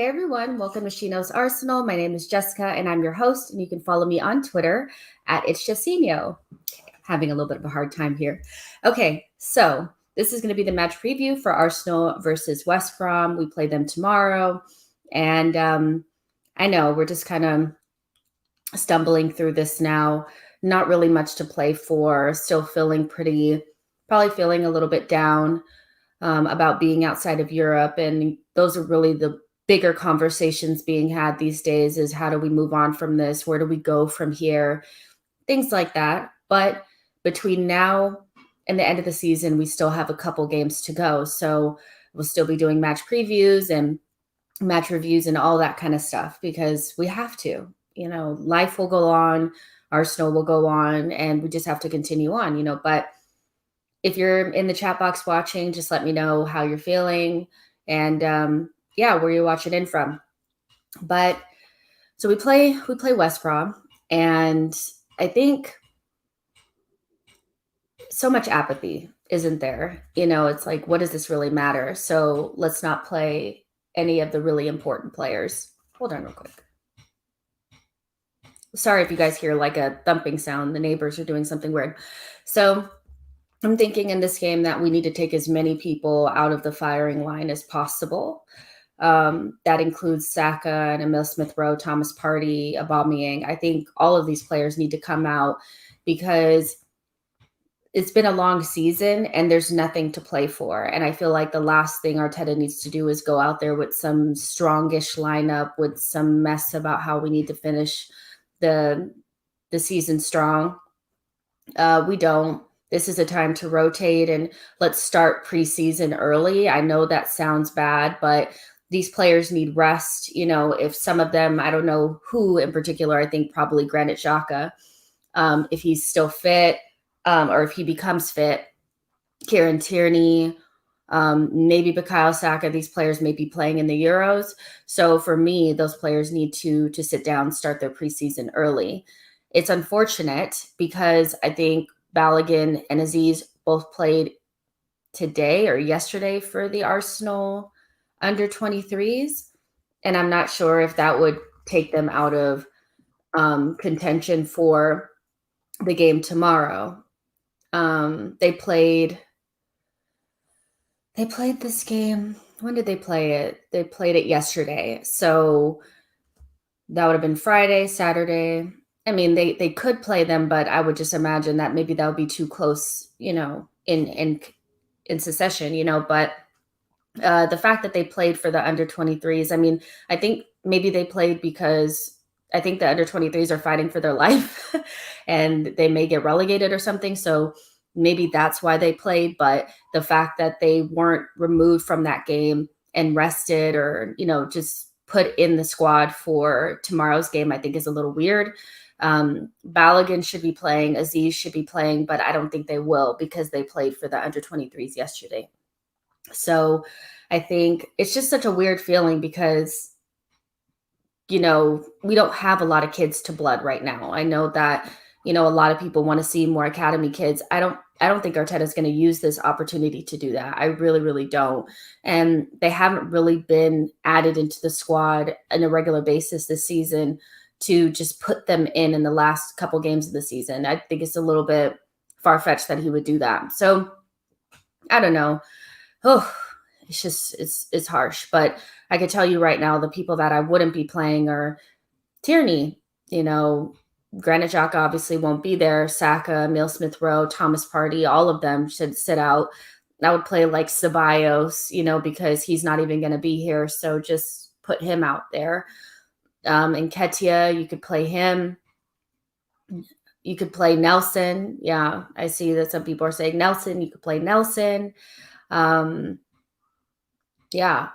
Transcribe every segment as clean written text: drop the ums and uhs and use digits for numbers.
Hey everyone, welcome to SheKnowsArsenal. My name is Jessica and I'm your host, and you can follow me on Twitter at @it'sJessino. Having a little bit of a hard time here. Okay, so this is going to be the match preview for Arsenal versus West Brom. We play them tomorrow, and I know we're just kind of stumbling through this now. Not really much to play for. Still probably feeling a little bit down about being outside of Europe. And those are really the bigger conversations being had these days, is how do we move on from this? Where do we go from here? Things like that. But between now and the end of the season, we still have a couple games to go. So we'll still be doing match previews and match reviews and all that kind of stuff, because we have to. Life will go on, Arsenal will go on, and we just have to continue on, but if you're in the chat box watching, just let me know how you're feeling and where you're watching in from. But so we play West Brom, and I think so much apathy, isn't there? It's like, what does this really matter? So let's not play any of the really important players. Hold on real quick. Sorry if you guys hear like a thumping sound. The neighbors are doing something weird. So I'm thinking in this game that we need to take as many people out of the firing line as possible. That includes Saka and Emil Smith-Rowe, Thomas Partey, Aubameyang. I think all of these players need to come out, because it's been a long season and there's nothing to play for. And I feel like the last thing Arteta needs to do is go out there with some strongish lineup with some mess about how we need to finish the season strong. We don't. This is a time to rotate, and let's start preseason early. I know that sounds bad, but these players need rest. If some of them, I don't know who in particular, I think probably Granit Xhaka, if he's still fit, or if he becomes fit, Kieran Tierney, maybe Bukayo Saka, these players may be playing in the Euros. So for me, those players need to sit down, start their preseason early. It's unfortunate because I think Balogun and Aziz both played today or yesterday for the Arsenal under 23s. And I'm not sure if that would take them out of contention for the game tomorrow. They played this game. When did they play it? They played it yesterday. So that would have been Friday, Saturday. I mean, they could play them, but I would just imagine that maybe that would be too close, in succession, but the fact that they played for the under 23s, I mean, I think maybe they played because I think the under 23s are fighting for their life and they may get relegated or something. So maybe that's why they played. But the fact that they weren't removed from that game and rested, or, just put in the squad for tomorrow's game, I think is a little weird. Balogun should be playing, Aziz should be playing, but I don't think they will because they played for the under 23s yesterday. So I think it's just such a weird feeling because, we don't have a lot of kids to blood right now. I know that, a lot of people want to see more academy kids. I don't think Arteta is going to use this opportunity to do that. I really, really don't. And they haven't really been added into the squad on a regular basis this season to just put them in the last couple games of the season. I think it's a little bit far-fetched that he would do that. So I don't know. Oh, it's just, it's harsh. But I could tell you right now, the people that I wouldn't be playing are Tierney, Granit Xhaka obviously won't be there. Saka, Emil Smith-Rowe, Thomas Partey, all of them should sit out. I would play like Ceballos, because he's not even going to be here. So just put him out there. And Nketiah, you could play him. You could play Nelson. Yeah, I see that some people are saying Nelson. You could play Nelson. Yeah,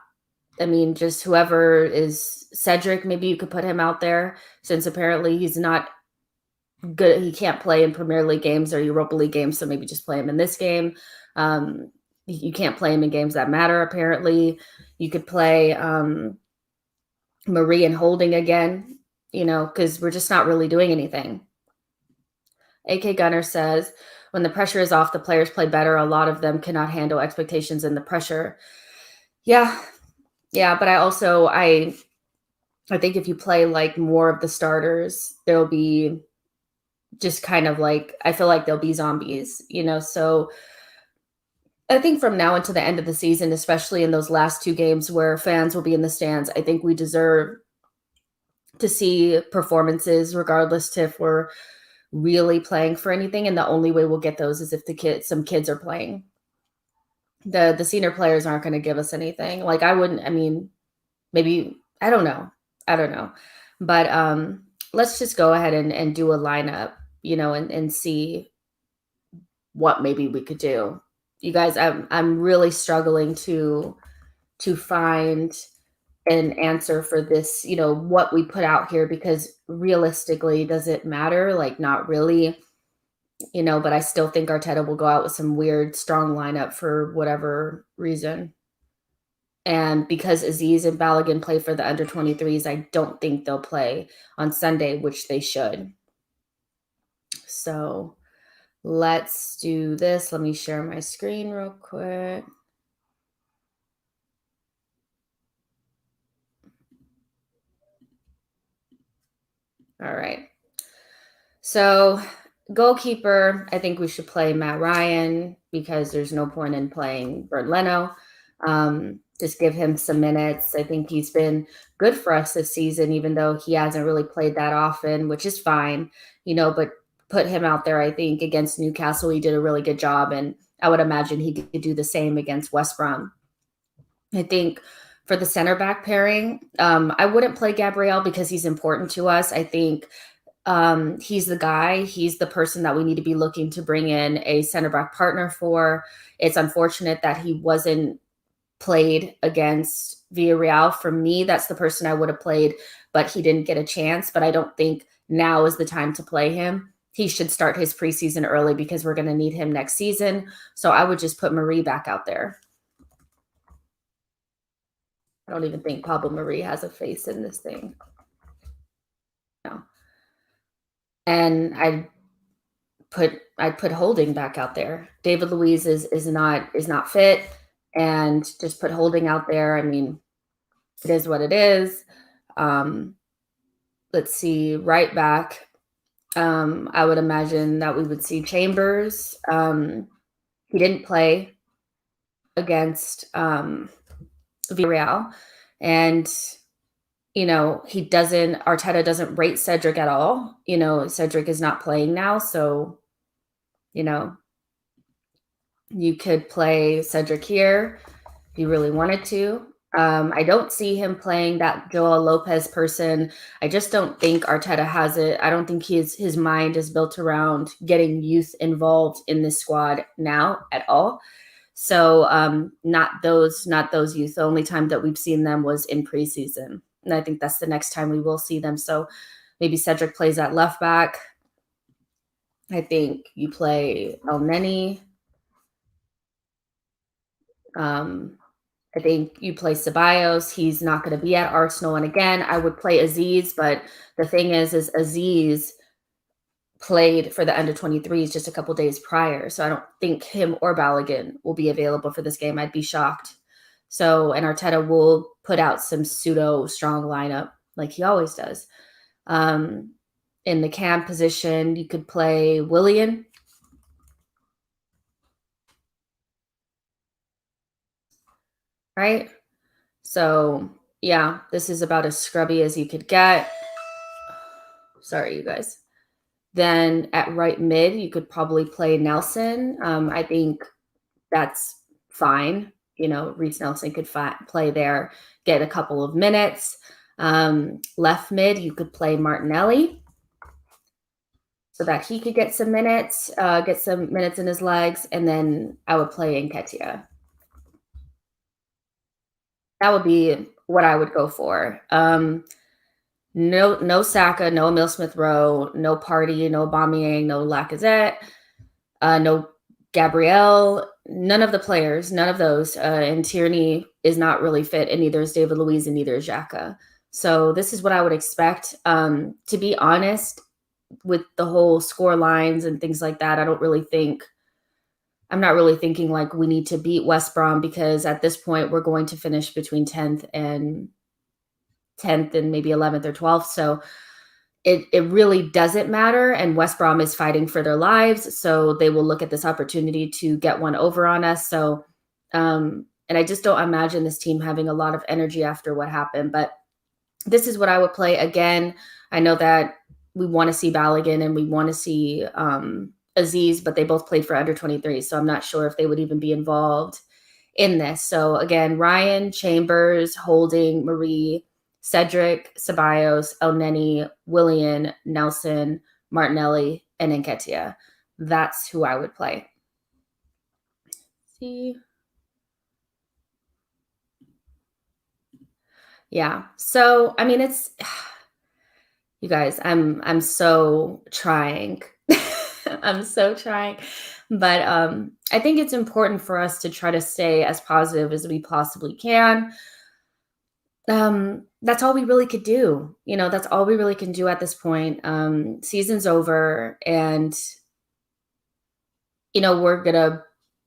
I mean, just whoever is Cedric, maybe you could put him out there, since apparently he's not good. He can't play in Premier League games or Europa League games, so maybe just play him in this game. You can't play him in games that matter, apparently. You could play Marie and Holding again, because we're just not really doing anything. AK Gunner says, when the pressure is off, the players play better. A lot of them cannot handle expectations and the pressure. Yeah, Yeah, but I think if you play like more of the starters, there'll be just kind of like I feel like they'll be zombies, So I think from now until the end of the season, especially in those last two games where fans will be in the stands, I think we deserve to see performances regardless to if we're really playing for anything. And the only way we'll get those is if some kids are playing. The senior players aren't going to give us anything. Like I wouldn't, I mean, maybe I don't know. I don't know. But let's just go ahead and do a lineup, and see what maybe we could do. You guys, I'm really struggling to find an answer for this, what we put out here, because realistically, does it matter? Like, not really, but I still think Arteta will go out with some weird, strong lineup for whatever reason. And because Aziz and Balogun play for the under 23s, I don't think they'll play on Sunday, which they should. So let's do this. Let me share my screen real quick. All right. So goalkeeper, I think we should play Matt Ryan because there's no point in playing Bernd Leno. Just give him some minutes. I think he's been good for us this season, even though he hasn't really played that often, which is fine, but put him out there. I think against Newcastle, he did a really good job. And I would imagine he could do the same against West Brom. I think for the center back pairing, I wouldn't play Gabriel because he's important to us. I think he's the guy. He's the person that we need to be looking to bring in a center back partner for. It's unfortunate that he wasn't played against Villarreal. For me, that's the person I would have played, but he didn't get a chance. But I don't think now is the time to play him. He should start his preseason early because we're going to need him next season. So I would just put Marie back out there. I don't even think Pablo Marie has a face in this thing. No. And I'd put Holding back out there. David Luiz is not fit, and just put Holding out there. I mean, it is what it is. Let's see, right back. I would imagine that we would see Chambers. He didn't play against Villarreal, and Arteta doesn't rate Cedric at all. Cedric is not playing now, so you could play Cedric here if you really wanted to. I don't see him playing that Joel Lopez person. I just don't think Arteta has it. I don't think his mind is built around getting youth involved in this squad now at all. So not those youth. The only time that we've seen them was in preseason. And I think that's the next time we will see them. So maybe Cedric plays at left back. I think you play El Neni. I think you play Ceballos. He's not going to be at Arsenal. And again, I would play Aziz. But the thing is Aziz played for the under 23s just a couple days prior. So I don't think him or Balogun will be available for this game. I'd be shocked. So, and Arteta will put out some pseudo strong lineup like he always does. In the cam position, you could play Willian. Right? So, yeah, this is about as scrubby as you could get. Sorry, you guys. Then at right mid, you could probably play Nelson. I think that's fine. Reece Nelson could play there, get a couple of minutes. Left mid, you could play Martinelli so that he could get some minutes, in his legs. And then I would play Nketiah. That would be what I would go for. No Saka, no Emile Smith-Rowe, no Partey, no Aubameyang, no Lacazette, no Gabriel, none of the players, none of those. And Tierney is not really fit, and neither is David Luiz, and neither is Xhaka. So this is what I would expect. To be honest, with the whole score lines and things like that, I don't really think I'm not really thinking like we need to beat West Brom, because at this point we're going to finish between 10th and maybe 11th or 12th. So it really doesn't matter. And West Brom is fighting for their lives. So they will look at this opportunity to get one over on us. So, and I just don't imagine this team having a lot of energy after what happened. But this is what I would play. Again, I know that we want to see Balogun and we want to see Aziz, but they both played for under 23. So I'm not sure if they would even be involved in this. So again, Ryan, Chambers, Holding, Marie, Cedric, Ceballos, Elneny, Willian, Nelson, Martinelli, and Nketiah. That's who I would play. See. Yeah. So, I mean, it's you guys, I'm so trying. I'm so trying. But I think it's important for us to try to stay as positive as we possibly can. That's all we really could do. That's all we really can do at this point. Season's over, and we're gonna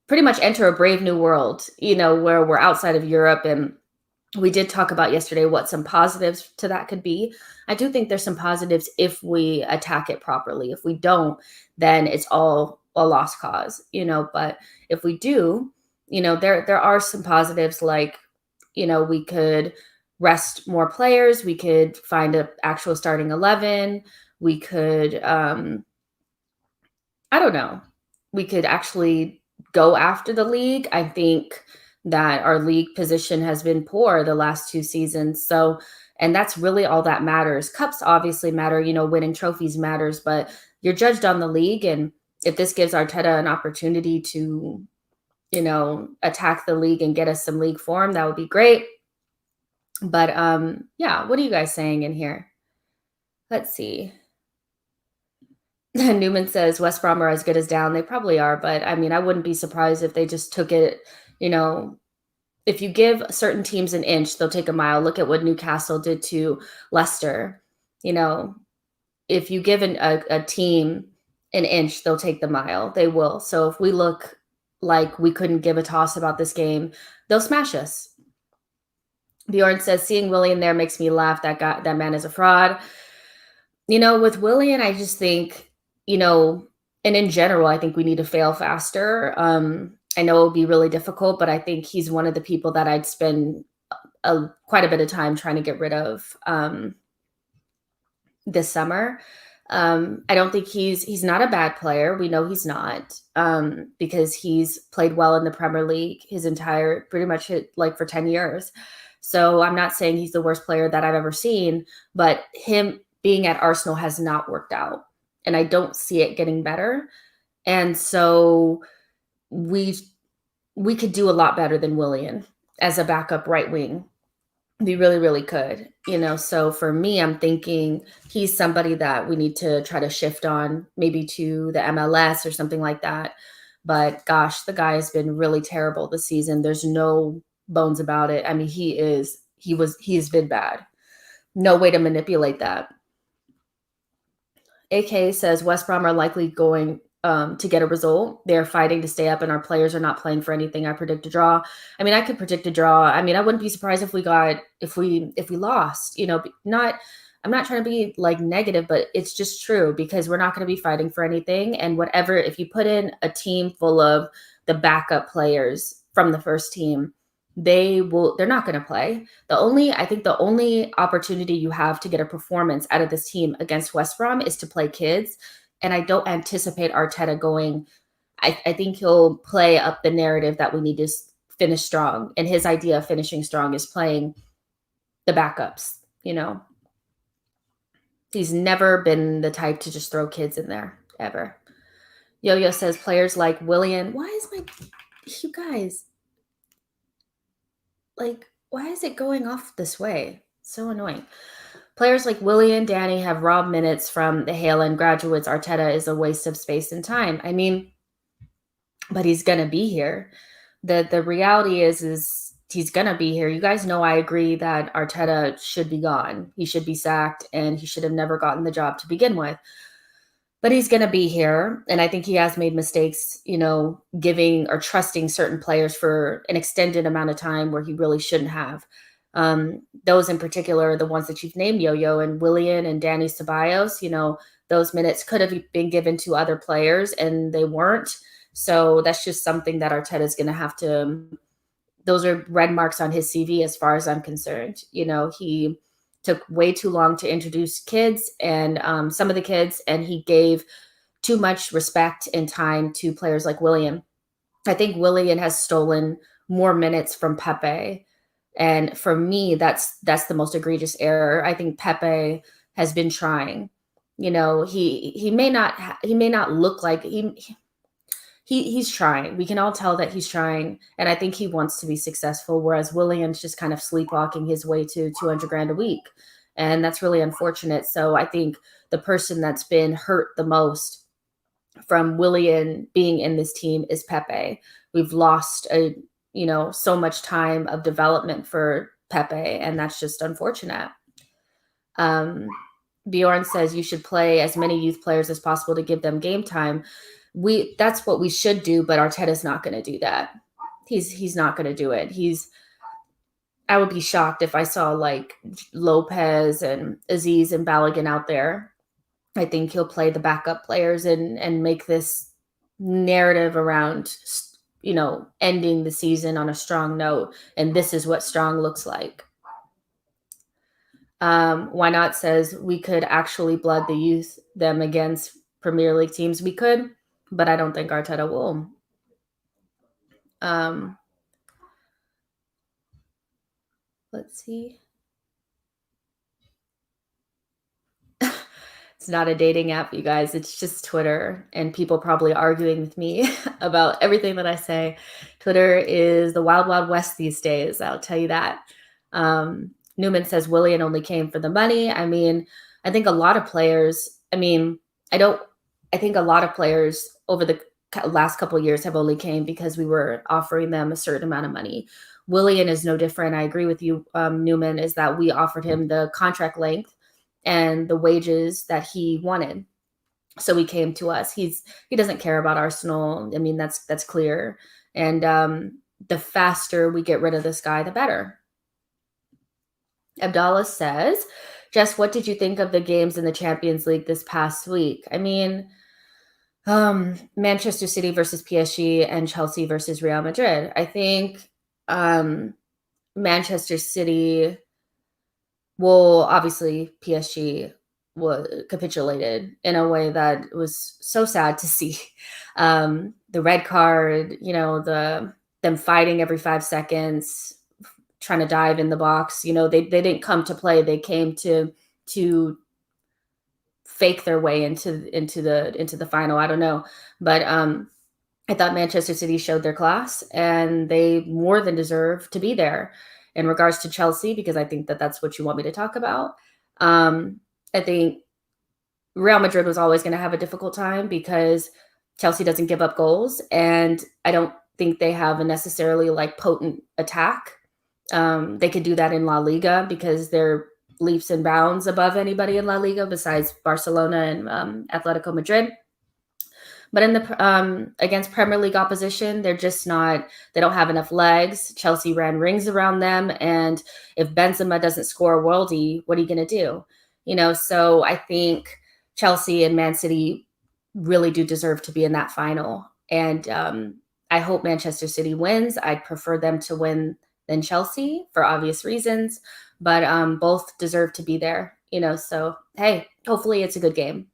pretty much enter a brave new world, where we're outside of Europe. And we did talk about yesterday what some positives to that could be. I do think there's some positives if we attack it properly. If we don't, then it's all a lost cause, but if we do, there are some positives, like, we could rest more players. We could find an actual starting 11. We could, I don't know, we could actually go after the league. I think that our league position has been poor the last 2 seasons. So, and that's really all that matters. Cups obviously matter, winning trophies matters, but you're judged on the league. And if this gives Arteta an opportunity to, attack the league and get us some league form, that would be great. But yeah, what are you guys saying in here? Let's see. Newman says West Brom are as good as down. They probably are, but I mean, I wouldn't be surprised if they just took it, if you give certain teams an inch, they'll take a mile. Look at what Newcastle did to Leicester. If you give a team an inch, they'll take the mile. They will. So if we look like we couldn't give a toss about this game, they'll smash us. Bjorn says, seeing Willian there makes me laugh. That man is a fraud. With Willian, I just think, and in general, I think we need to fail faster. I know it would be really difficult, but I think he's one of the people that I'd spend quite a bit of time trying to get rid of this summer. I don't think he's not a bad player. We know he's not, because he's played well in the Premier League pretty much like for 10 years. So I'm not saying he's the worst player that I've ever seen, but him being at Arsenal has not worked out, and I don't see it getting better. And so we could do a lot better than Willian as a backup right wing. We really, really could, So for me, I'm thinking he's somebody that we need to try to shift on, maybe to the MLS or something like that. But gosh, the guy has been really terrible this season. There's no bones about it. I mean, he's been bad. No way to manipulate that. AK says West Brom are likely going to get a result. They're fighting to stay up, and our players are not playing for anything. I predict a draw. I mean, I could predict a draw. I mean, I wouldn't be surprised if we lost. I'm not trying to be like negative, but it's just true, because we're not going to be fighting for anything. And whatever, if you put in a team full of the backup players from the first team, they're not going to play. I think the only opportunity you have to get a performance out of this team against West Brom is to play kids. And I don't anticipate Arteta going. I think he'll play up the narrative that we need to finish strong. And his idea of finishing strong is playing the backups, He's never been the type to just throw kids in there, ever. Yo-Yo says players like Willian. You guys, like, why is it going off this way? So annoying. Players like Willian, Danny have robbed minutes from the Haaland graduates. Arteta is a waste of space and time. I mean, but he's going to be here. The reality is he's going to be here. You guys know I agree that Arteta should be gone. He should be sacked, and he should have never gotten the job to begin with. but he's going to be here. And I think he has made mistakes, giving or trusting certain players for an extended amount of time where he really shouldn't have. Those in particular are the ones that you've named, Yo-Yo and Willian and Danny Ceballos. Those minutes could have been given to other players and they weren't. So that's just something that Arteta is going to have to, those are red marks on his CV as far as I'm concerned. He took way too long to introduce kids and some of the kids, and he gave too much respect and time to players like Willian. I think Willian has stolen more minutes from Pepe. And for me, that's the most egregious error. I think Pepe has been trying. He may not look like he's trying. We can all tell that he's trying, and I think he wants to be successful. Whereas William's just kind of sleepwalking his way to 200 grand a week, and that's really unfortunate. So I think the person that's been hurt the most from Willian being in this team is Pepe. We've lost so much time of development for Pepe, and that's just unfortunate. Bjorn says you should play as many youth players as possible to give them game time. That's what we should do, but Arteta's not going to do that. He's not going to do it. I would be shocked if I saw like Lopez and Aziz and Balogun out there. I think he'll play the backup players and make this narrative around, ending the season on a strong note. And this is what strong looks like. Why Not says we could actually blood the youth them against Premier League teams. We could, but I don't think Arteta will. Let's see. It's not a dating app, you guys. It's just Twitter and people probably arguing with me about everything that I say. Twitter is the wild, wild west these days. I'll tell you that. Newman says Willian only came for the money. I mean, I think a lot of players, I think a lot of players over the last couple of years have only came because we were offering them a certain amount of money. Willian is no different. I agree with you, Newman, is that we offered him the contract length and the wages that he wanted. So he came to us. He doesn't care about Arsenal. I mean, that's clear. And the faster we get rid of this guy, the better. Abdallah says, Jess, what did you think of the games in the Champions League this past week? I mean, Manchester City versus PSG and Chelsea versus Real Madrid. I think Manchester City, well, obviously PSG capitulated in a way that was so sad to see. The red card, them fighting every 5 seconds, trying to dive in the box. They didn't come to play. They came to fake their way into the final. I don't know, but I thought Manchester City showed their class, and they more than deserve to be there. In regards to Chelsea, because I think that's what you want me to talk about. I think Real Madrid was always going to have a difficult time because Chelsea doesn't give up goals, and I don't think they have a necessarily potent attack. They could do that in La Liga because they're leaps and bounds above anybody in La Liga besides Barcelona and Atletico Madrid. But in the against Premier League opposition, they're just not. They don't have enough legs. Chelsea ran rings around them, and if Benzema doesn't score a worldie, what are you going to do? So I think Chelsea and Man City really do deserve to be in that final, and I hope Manchester City wins. I'd prefer them to win than Chelsea for obvious reasons, but both deserve to be there. So hey, hopefully it's a good game.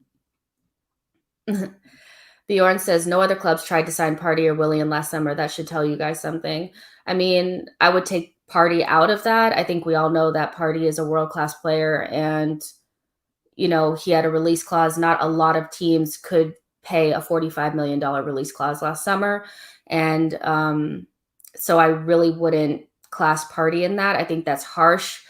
Bjorn says, no other clubs tried to sign Partey or Willian last summer. That should tell you guys something. I mean, I would take Partey out of that. I think we all know that Partey is a world-class player, and, he had a release clause. Not a lot of teams could pay a $45 million release clause last summer. And so I really wouldn't class Partey in that. I think that's harsh.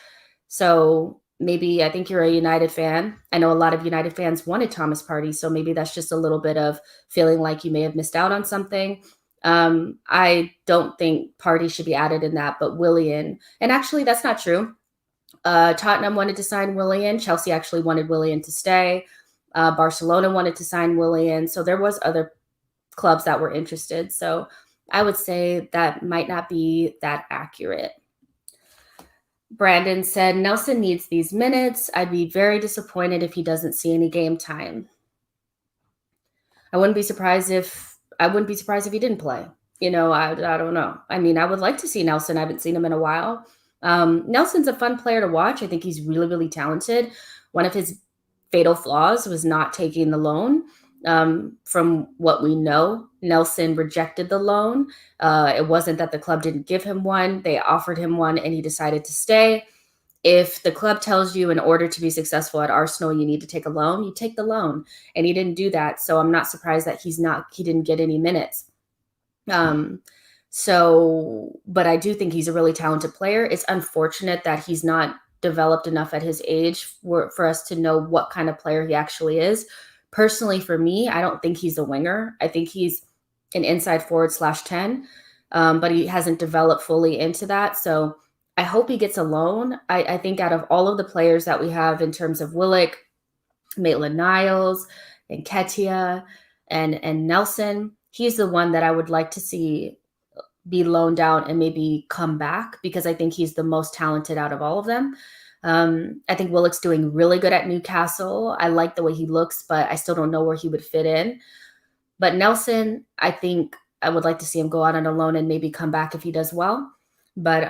So maybe, I think you're a United fan. I know a lot of United fans wanted Thomas Partey, so maybe that's just a little bit of feeling like you may have missed out on something. I don't think Partey should be added in that, but Willian, and actually that's not true. Tottenham wanted to sign Willian. Chelsea actually wanted Willian to stay. Barcelona wanted to sign Willian. So there was other clubs that were interested. So I would say that might not be that accurate. Brandon said, Nelson needs these minutes. I'd be very disappointed if he doesn't see any game time. I wouldn't be surprised if he didn't play. I don't know. I mean, I would like to see Nelson. I haven't seen him in a while. Nelson's a fun player to watch. I think he's really, really talented. One of his fatal flaws was not taking the loan. From what we know, Nelson rejected the loan. It wasn't that the club didn't give him one. They offered him one and he decided to stay. If the club tells you in order to be successful at Arsenal, you need to take a loan, you take the loan. And he didn't do that. So I'm not surprised that he didn't get any minutes. But I do think he's a really talented player. It's unfortunate that he's not developed enough at his age for us to know what kind of player he actually is. Personally, for me, I don't think he's a winger. I think he's an inside forward /10, but he hasn't developed fully into that. So I hope he gets a loan. I think out of all of the players that we have in terms of Willock, Maitland-Niles, and Nketiah, and Nelson, he's the one that I would like to see be loaned out and maybe come back, because I think he's the most talented out of all of them. I think Willock's doing really good at Newcastle. I like the way he looks, but I still don't know where he would fit in. But Nelson, I think I would like to see him go out on a loan and maybe come back if he does well. But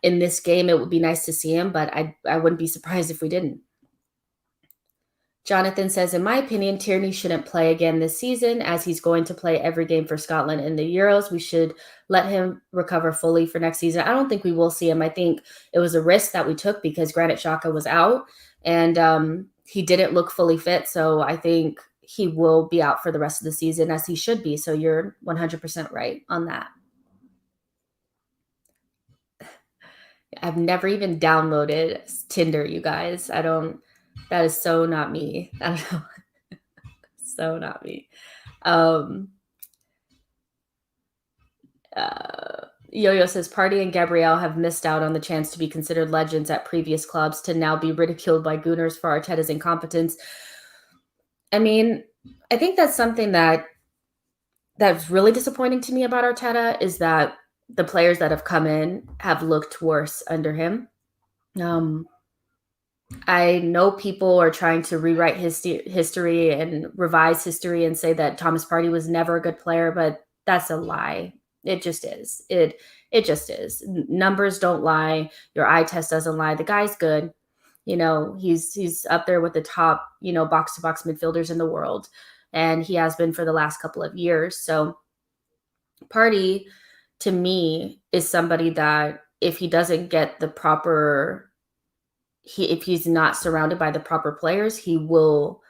in this game, it would be nice to see him, but I wouldn't be surprised if we didn't. Jonathan says, in my opinion, Tierney shouldn't play again this season, as he's going to play every game for Scotland in the Euros. We should let him recover fully for next season. I don't think we will see him. I think it was a risk that we took because Granit Xhaka was out, and he didn't look fully fit. So I think he will be out for the rest of the season, as he should be. So you're 100% right on that. I've never even downloaded Tinder, you guys. That is so not me. I don't know. So not me. Yo-Yo says, Partey and Gabriel have missed out on the chance to be considered legends at previous clubs, to now be ridiculed by Gooners for Arteta's incompetence. I mean, I think that's something that's really disappointing to me about Arteta, is that the players that have come in have looked worse under him. I know people are trying to rewrite history and revise history and say that Thomas Partey was never a good player, but that's a lie. It just is. It just is. Numbers don't lie. Your eye test doesn't lie. The guy's good. He's up there with the top, box-to-box midfielders in the world, and he has been for the last couple of years. So Partey, to me, is somebody that if he doesn't get the proper if he's not surrounded by the proper players, he will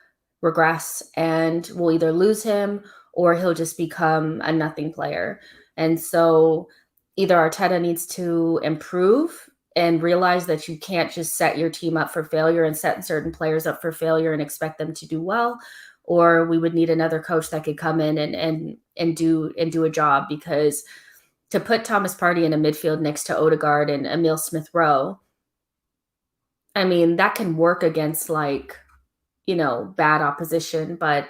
regress, and we'll either lose him or he'll just become a nothing player. And so either Arteta needs to improve and realize that you can't just set your team up for failure and set certain players up for failure and expect them to do well, or we would need another coach that could come in and do a job, because to put Thomas Partey in a midfield next to Odegaard and Emile Smith-Rowe, I mean, that can work against bad opposition, but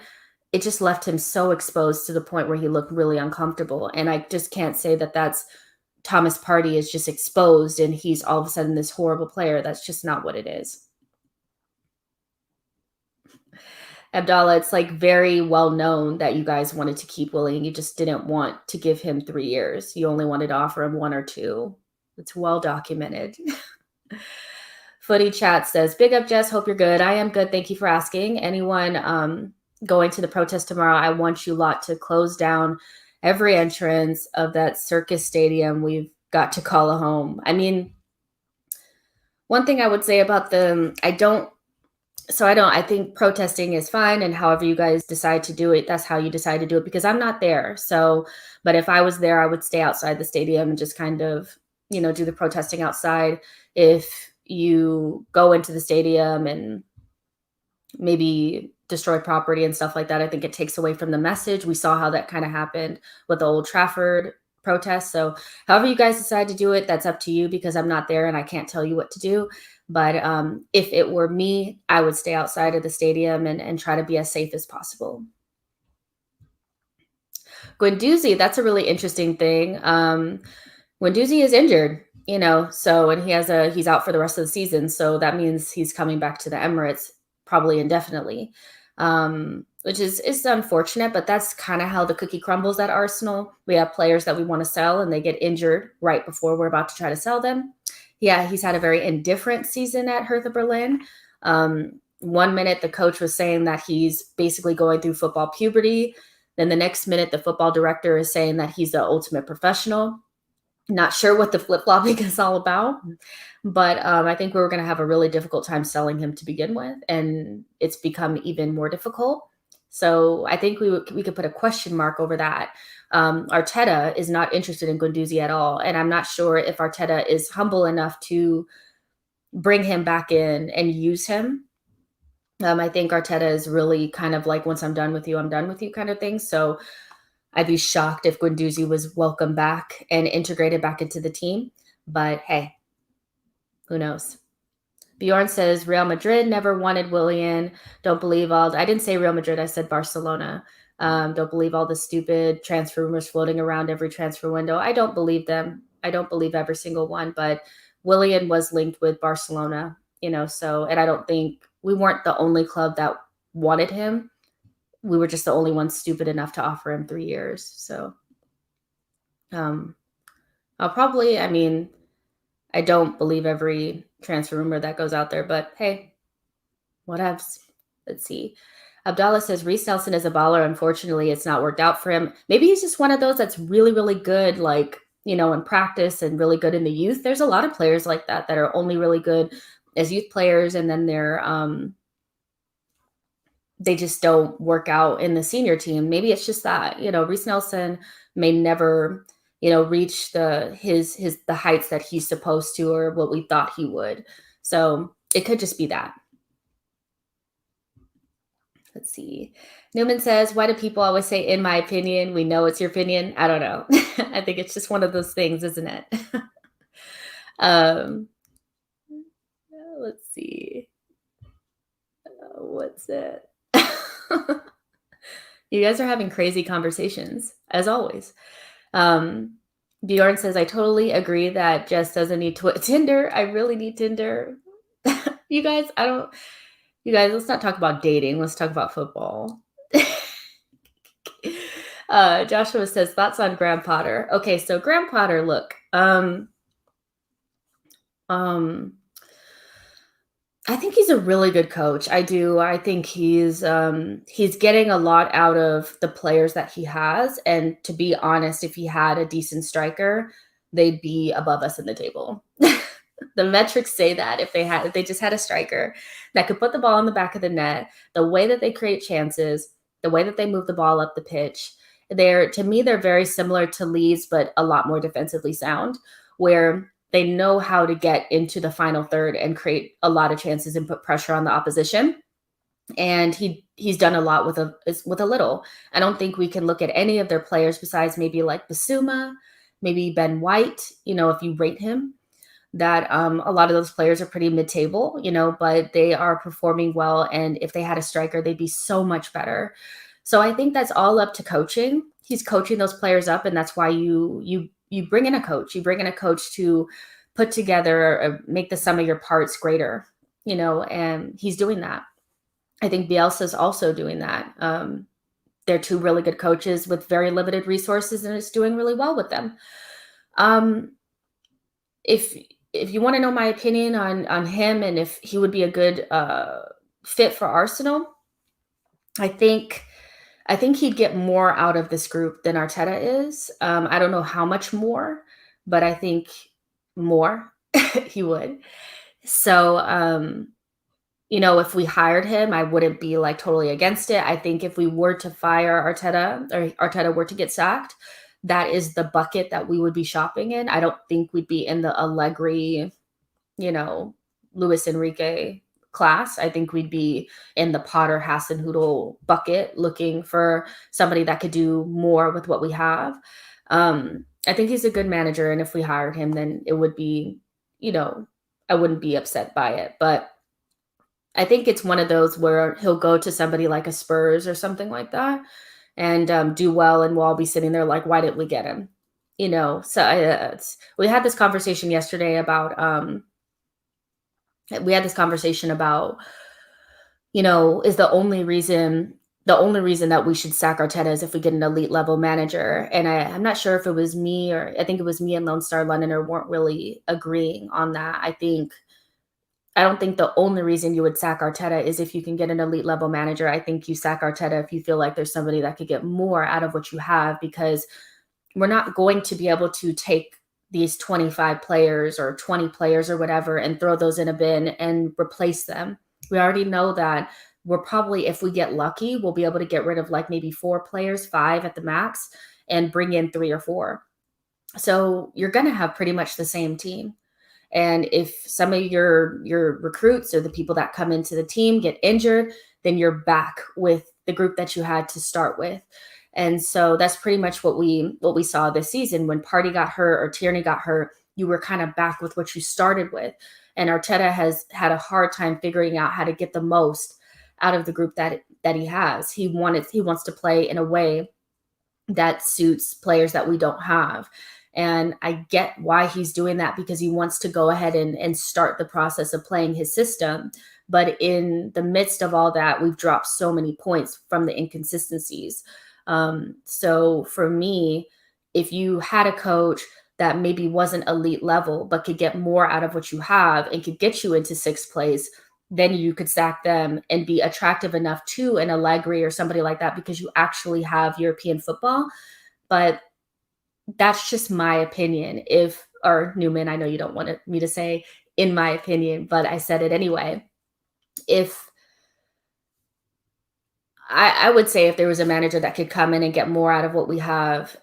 it just left him so exposed to the point where he looked really uncomfortable. And I just can't say that that's Thomas Partey is just exposed and he's all of a sudden this horrible player. That's just not what it is. Abdallah, it's very well known that you guys wanted to keep Willian. You just didn't want to give him 3 years. You only wanted to offer him 1 or 2. It's well documented. Footy Chat says, big up, Jess. Hope you're good. I am good. Thank you for asking. Anyone going to the protest tomorrow, I want you lot to close down every entrance of that circus stadium we've got to call a home. I mean, one thing I would say about them, I think protesting is fine, and however you guys decide to do it, that's how you decide to do it, because I'm not there. So, but if I was there, I would stay outside the stadium and just kind of, do the protesting outside. If you go into the stadium and maybe destroy property and stuff like that, I think it takes away from the message. We saw how that kind of happened with the Old Trafford protest. So however you guys decide to do it, that's up to you, because I'm not there and I can't tell you what to do. But if it were me, I would stay outside of the stadium and try to be as safe as possible. Guendouzi, that's a really interesting thing. Guendouzi is injured, and he's out for the rest of the season. So that means he's coming back to the Emirates probably indefinitely, which is unfortunate, but that's kind of how the cookie crumbles at Arsenal. We have players that we want to sell and they get injured right before we're about to try to sell them. Yeah, he's had a very indifferent season at Hertha Berlin. 1 minute, the coach was saying that he's basically going through football puberty. Then the next minute, the football director is saying that he's the ultimate professional. Not sure what the flip-flopping is all about, but I think we were going to have a really difficult time selling him to begin with, and it's become even more difficult. So I think we could put a question mark over that. Arteta is not interested in Guendouzi at all, and I'm not sure if Arteta is humble enough to bring him back in and use him. I think Arteta is really kind of like, once I'm done with you, I'm done with you kind of thing. So I'd be shocked if Guendouzi was welcomed back and integrated back into the team. But hey, who knows? Bjorn says Real Madrid never wanted Willian. Don't believe all. I didn't say Real Madrid. I said Barcelona. Don't believe all the stupid transfer rumors floating around every transfer window. I don't believe them. I don't believe every single one. But Willian was linked with Barcelona, so, and I don't think we weren't the only club that wanted him. We were just the only ones stupid enough to offer him 3 years. So I don't believe every transfer rumor that goes out there, but hey, whatevs. Let's see. Abdallah says Reece Nelson is a baller. Unfortunately, it's not worked out for him. Maybe he's just one of those that's really, really good, like, in practice and really good in the youth. There's a lot of players like that are only really good as youth players, and then they just don't work out in the senior team. Maybe it's just that, Reece Nelson may never, reach the heights that he's supposed to, or what we thought he would. So it could just be that. Let's see. Newman says, why do people always say, in my opinion? We know it's your opinion. I don't know. I think it's just one of those things, isn't it? Let's see. What's it? You guys are having crazy conversations, as always. Bjorn says, I totally agree that Jess doesn't need Tinder. I really need Tinder. You guys, let's not talk about dating. Let's talk about football. Joshua says, thoughts on Graham Potter. Okay, so Graham Potter, look. I think he's a really good coach. I do. I think he's getting a lot out of the players that he has. And to be honest, if he had a decent striker, they'd be above us in the table. The metrics say that if they just had a striker that could put the ball in the back of the net, the way that they create chances, the way that they move the ball up the pitch, to me, they're very similar to Leeds, but a lot more defensively sound, where they know how to get into the final third and create a lot of chances and put pressure on the opposition. And he's done a lot with a little. I don't think we can look at any of their players besides maybe like Basuma, maybe Ben White, if you rate him, that a lot of those players are pretty mid-table, but they are performing well. And if they had a striker, they'd be so much better. So I think that's all up to coaching. He's coaching those players up, and that's why you bring in a coach. You bring in a coach to put together, make the sum of your parts greater, and he's doing that. I think Bielsa's also doing that. They're two really good coaches with very limited resources, and it's doing really well with them. If you want to know my opinion on him and if he would be a good fit for Arsenal, I think he'd get more out of this group than Arteta is. I don't know how much more, but I think more he would. So, if we hired him, I wouldn't be like totally against it. I think if we were to fire Arteta, or Arteta were to get sacked, that is the bucket that we would be shopping in. I don't think we'd be in the Allegri, Luis Enrique class. I think we'd be in the Potter Hasenhüttl bucket, looking for somebody that could do more with what we have. I think he's a good manager, and if we hired him, then it would be, a I wouldn't be upset by it. But I think it's one of those where he'll go to somebody like a Spurs or something like that and do well, and we'll all be sitting there like, why didn't we get him? So we had this conversation yesterday about is the only reason that we should sack Arteta is if we get an elite level manager. And I'm not sure if it was me, or I think it was me and Lone Star Londoner weren't really agreeing on that. I don't think the only reason you would sack Arteta is if you can get an elite level manager. I think you sack Arteta if you feel like there's somebody that could get more out of what you have, because we're not going to be able to take these 25 players or 20 players or whatever and throw those in a bin and replace them. We already know that we're probably, if we get lucky, we'll be able to get rid of like maybe 4 players, 5 at the max, and bring in 3 or 4. So you're going to have pretty much the same team. And if some of your recruits or the people that come into the team get injured, then you're back with the group that you had to start with. And so that's pretty much what we saw this season. When Partey got hurt or Tierney got hurt, you were kind of back with what you started with. And Arteta has had a hard time figuring out how to get the most out of the group that he has. He wants to play in a way that suits players that we don't have. And I get why he's doing that, because he wants to go ahead and start the process of playing his system. But in the midst of all that, we've dropped so many points from the inconsistencies. So for me, if you had a coach that maybe wasn't elite level, but could get more out of what you have and could get you into 6th place, then you could sack them and be attractive enough to an Allegri or somebody like that, because you actually have European football. But that's just my opinion. Or Newman, I know you don't want me to say in my opinion, but I said it anyway. I would say if there was a manager that could come in and get more out of what we have,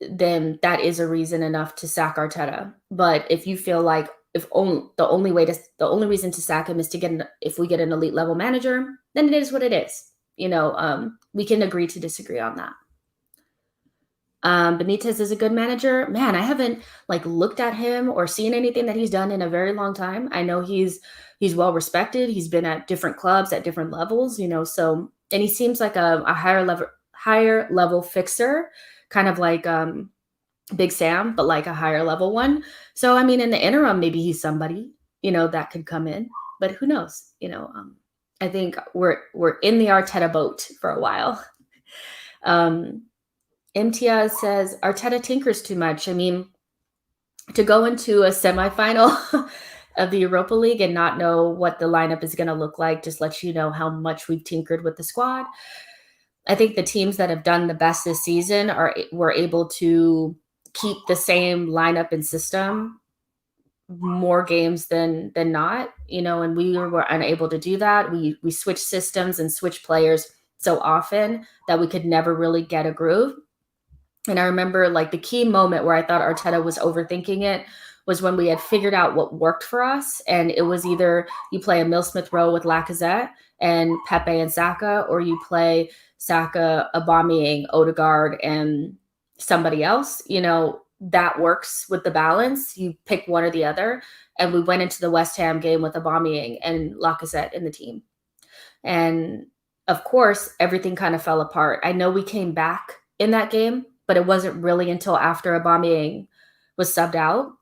then that is a reason enough to sack Arteta. But if you feel like the only reason to sack him is if we get an elite level manager, then it is what it is. We can agree to disagree on that. Benitez is a good manager. Man, I haven't looked at him or seen anything that he's done in a very long time. I know he's well respected. He's been at different clubs at different levels, so, and he seems like a higher level fixer, kind of like Big Sam, but like a higher level one. So, I mean, in the interim, maybe he's somebody, that could come in, but who knows? I think we're in the Arteta boat for a while. MTS says Arteta tinkers too much. I mean, to go into a semifinal of the Europa League and not know what the lineup is going to look like just lets you know how much we've tinkered with the squad. I think the teams that have done the best this season were able to keep the same lineup and system more games than not, and we were unable to do that. We switched systems and switched players so often that we could never really get a groove. And I remember the key moment where I thought Arteta was overthinking it was when we had figured out what worked for us. And it was either you play a Smith Rowe with Lacazette and Pepe and Saka, or you play Saka, Aubameyang, Odegaard, and somebody else. That works with the balance. You pick one or the other. And we went into the West Ham game with Aubameyang and Lacazette in the team. And of course, everything kind of fell apart. I know we came back in that game, but it wasn't really until after Aubameyang was subbed out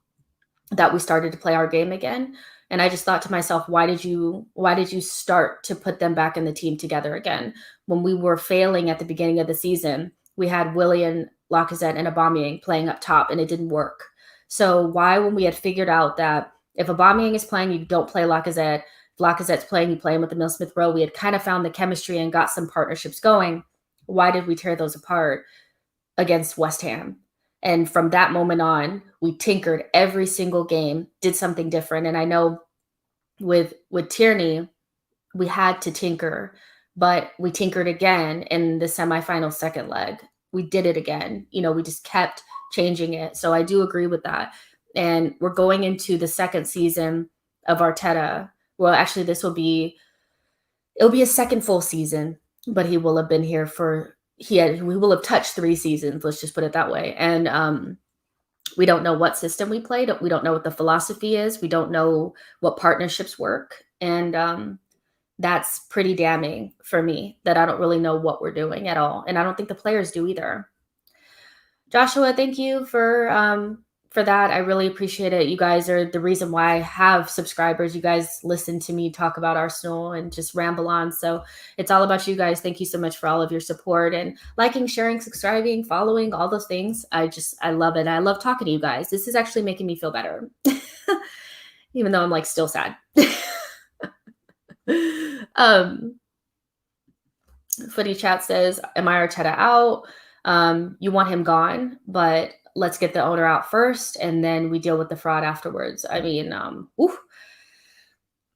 that we started to play our game again. And I just thought to myself, why did you start to put them back in the team together again? When we were failing at the beginning of the season, we had Willian, Lacazette, and Aubameyang playing up top, and it didn't work. So why, when we had figured out that if Aubameyang is playing, you don't play Lacazette. If Lacazette's playing, you play him with the Smith Rowe. We had kind of found the chemistry and got some partnerships going. Why did we tear those apart against West Ham? And from that moment on, we tinkered every single game, did something different. And I know with Tierney, we had to tinker, but we tinkered again in the semifinal second leg. We did it again. We just kept changing it. So I do agree with that. And we're going into the second season of Arteta. Well, actually, it'll be a second full season, but he will have been here we will have touched 3 seasons. Let's just put it that way. And We don't know what system we played. We don't know what the philosophy is. We don't know what partnerships work. And that's pretty damning for me that I don't really know what we're doing at all. And I don't think the players do either. Joshua, thank you for that. I really appreciate it. You guys are the reason why I have subscribers. You guys listen to me talk about Arsenal and just ramble on. So it's all about you guys. Thank you so much for all of your support and liking, sharing, subscribing, following, all those things. I love it. I love talking to you guys. This is actually making me feel better, even though I'm like still sad. Footy Chat says, am I Arteta out? You want him gone, but let's get the owner out first, and then we deal with the fraud afterwards. I mean, I'm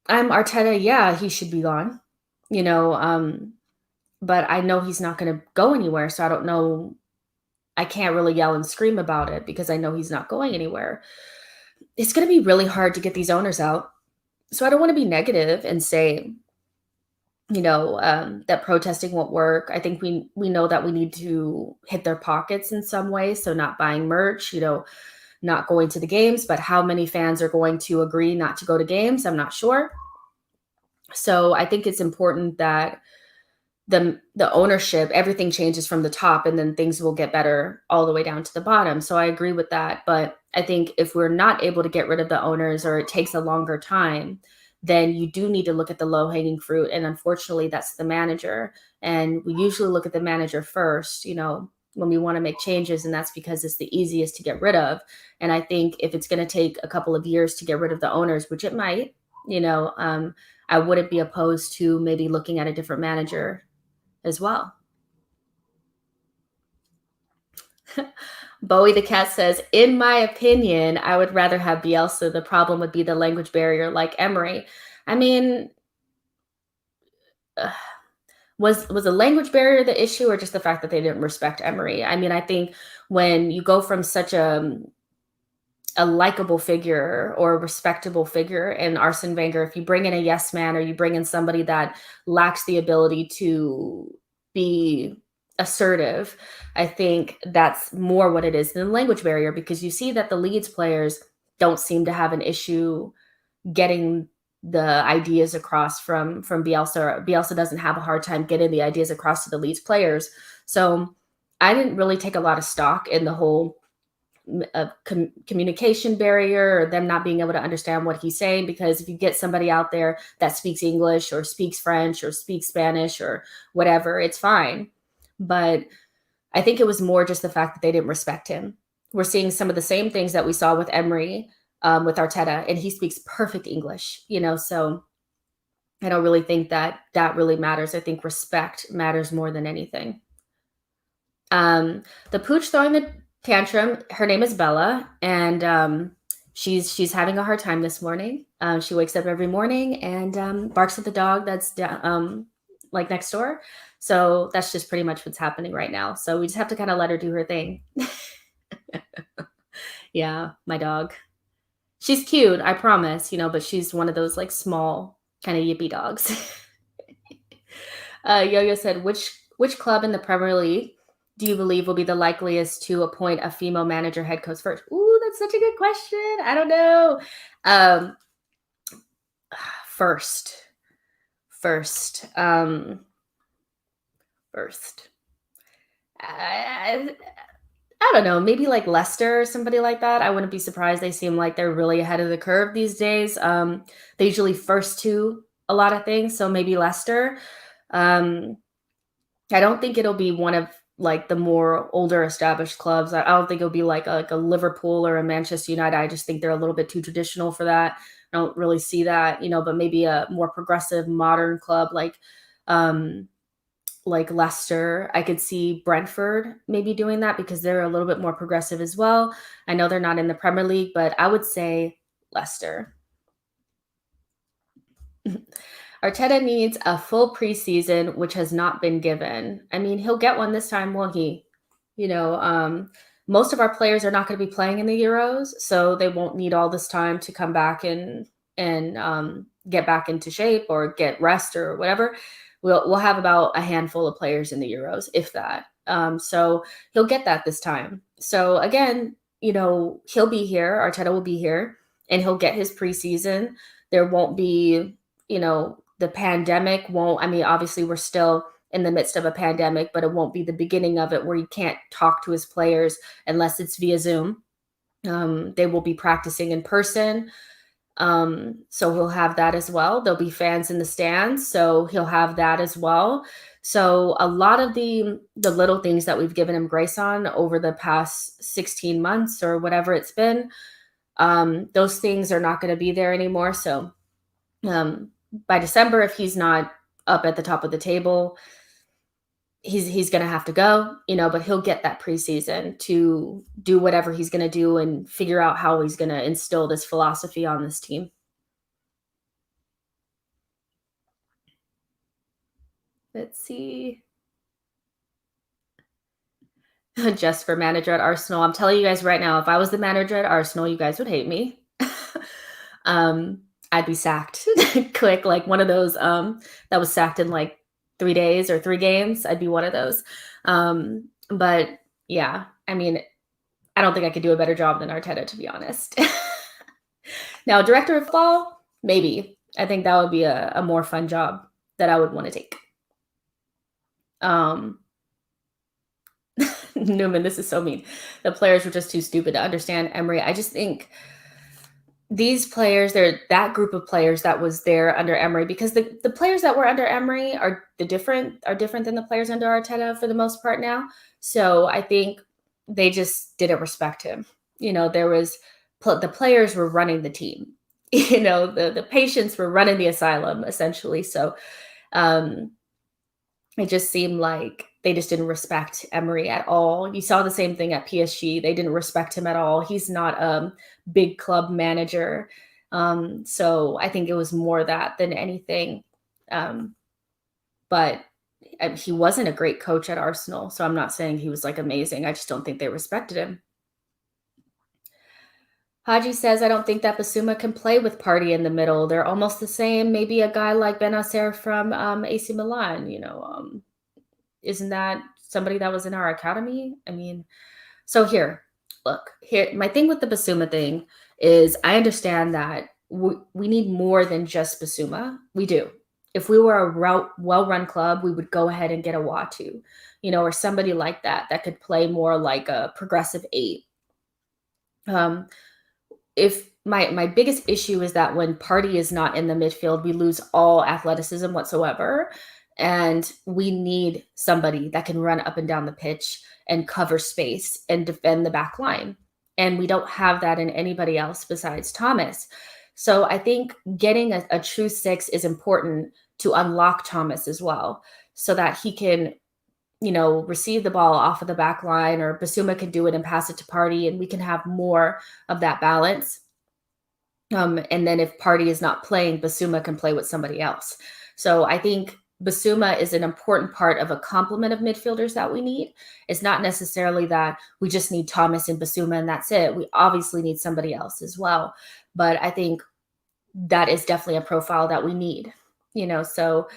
Arteta. Yeah, he should be gone, but I know he's not going to go anywhere. So I don't know. I can't really yell and scream about it because I know he's not going anywhere. It's going to be really hard to get these owners out. So I don't want to be negative and say, that protesting won't work. I think we know that we need to hit their pockets in some way. So not buying merch, not going to the games, but how many fans are going to agree not to go to games? I'm not sure. So I think it's important that the ownership, everything changes from the top and then things will get better all the way down to the bottom. So I agree with that. But I think if we're not able to get rid of the owners or it takes a longer time, then you do need to look at the low-hanging fruit. And unfortunately, that's the manager. And we usually look at the manager first, when we want to make changes. And that's because it's the easiest to get rid of. And I think if it's going to take a couple of years to get rid of the owners, which it might, I wouldn't be opposed to maybe looking at a different manager as well. Bowie the cat says, in my opinion, I would rather have Bielsa. The problem would be the language barrier like Emery. I mean, was the language barrier the issue or just the fact that they didn't respect Emery? I mean, I think when you go from such a likable figure or a respectable figure in Arsene Wenger, if you bring in a yes man or you bring in somebody that lacks the ability to be assertive, I think that's more what it is than language barrier, because you see that the Leeds players don't seem to have an issue getting the ideas across from Bielsa. Bielsa doesn't have a hard time getting the ideas across to the Leeds players. So I didn't really take a lot of stock in the whole communication barrier or them not being able to understand what he's saying, because if you get somebody out there that speaks English or speaks French or speaks Spanish or whatever, it's fine. But I think it was more just the fact that they didn't respect him. We're seeing some of the same things that we saw with Emery, with Arteta, and he speaks perfect English, so I don't really think that really matters. I think respect matters more than anything. The pooch throwing the tantrum, her name is Bella, and she's having a hard time this morning. She wakes up every morning and barks at the dog that's like next door. So that's just pretty much what's happening right now. So we just have to kind of let her do her thing. Yeah, my dog. She's cute, I promise, but she's one of those like small kind of yippy dogs. Yo-Yo said, which club in the Premier League do you believe will be the likeliest to appoint a female manager head coach first? Ooh, that's such a good question. I don't know. First. I don't know, maybe like Leicester or somebody like that. I wouldn't be surprised. They seem like they're really ahead of the curve these days. They usually first to a lot of things, so maybe Leicester. I don't think it'll be one of like the more older established clubs. I don't think it'll be like a Liverpool or a Manchester United. I just think they're a little bit too traditional for that. I don't really see that, but maybe a more progressive modern club like Leicester. I could see Brentford maybe doing that because they're a little bit more progressive as well. I know they're not in the Premier League, but I would say Leicester. Arteta needs a full preseason, which has not been given. I mean, he'll get one this time, won't he? Most of our players are not going to be playing in the Euros, so they won't need all this time to come back and get back into shape or get rest or whatever. We'll have about a handful of players in the Euros, if that. So he'll get that this time. So again, he'll be here, Arteta will be here, and he'll get his preseason. There won't be, the pandemic won't, I mean, obviously we're still in the midst of a pandemic, but it won't be the beginning of it where you can't talk to his players unless it's via Zoom. They will be practicing in person. So he'll have that as well. There'll be fans in the stands, so he'll have that as well. So a lot of the little things that we've given him grace on over the past 16 months or whatever it's been, those things are not going to be there anymore. So by December, if he's not up at the top of the table, he's going to have to go, but he'll get that preseason to do whatever he's going to do and figure out how he's going to instill this philosophy on this team. Let's see. Just for manager at Arsenal. I'm telling you guys right now, if I was the manager at Arsenal, you guys would hate me. I'd be sacked quick, like one of those that was sacked in like 3 days or 3 games. I'd be one of those. But yeah, I mean, I don't think I could do a better job than Arteta, to be honest. Now, director of football, maybe. I think that would be a more fun job that I would want to take. Newman, this is so mean. The players were just too stupid to understand Emery. I just think these players, they're that group of players that was there under Emery, because the players that were under Emery are different than the players under Arteta for the most part now. So I think they just didn't respect him. There was the players were running the team. The patients were running the asylum essentially. So it just seemed like they just didn't respect Emery at all. You saw the same thing at PSG. They didn't respect him at all. He's not a big club manager. So I think it was more that than anything. But he wasn't a great coach at Arsenal. So I'm not saying he was like amazing. I just don't think they respected him. Haji says, I don't think that Basuma can play with Partey in the middle. They're almost the same. Maybe a guy like Benacer from AC Milan, isn't that somebody that was in our academy? I mean, so here, my thing with the Basuma thing is I understand that we need more than just Basuma. We do. If we were a well-run club, we would go ahead and get a Watu, or somebody like that could play more like a progressive 8. If my biggest issue is that when Partey is not in the midfield, we lose all athleticism whatsoever. And we need somebody that can run up and down the pitch and cover space and defend the back line. And we don't have that in anybody else besides Thomas. So I think getting a true 6 is important to unlock Thomas as well, so that he can, receive the ball off of the back line, or Basuma can do it and pass it to Partey, and we can have more of that balance. And then if Partey is not playing, Basuma can play with somebody else. So I think Basuma is an important part of a complement of midfielders that we need. It's not necessarily that we just need Thomas and Basuma and that's it. We obviously need somebody else as well. But I think that is definitely a profile that we need, so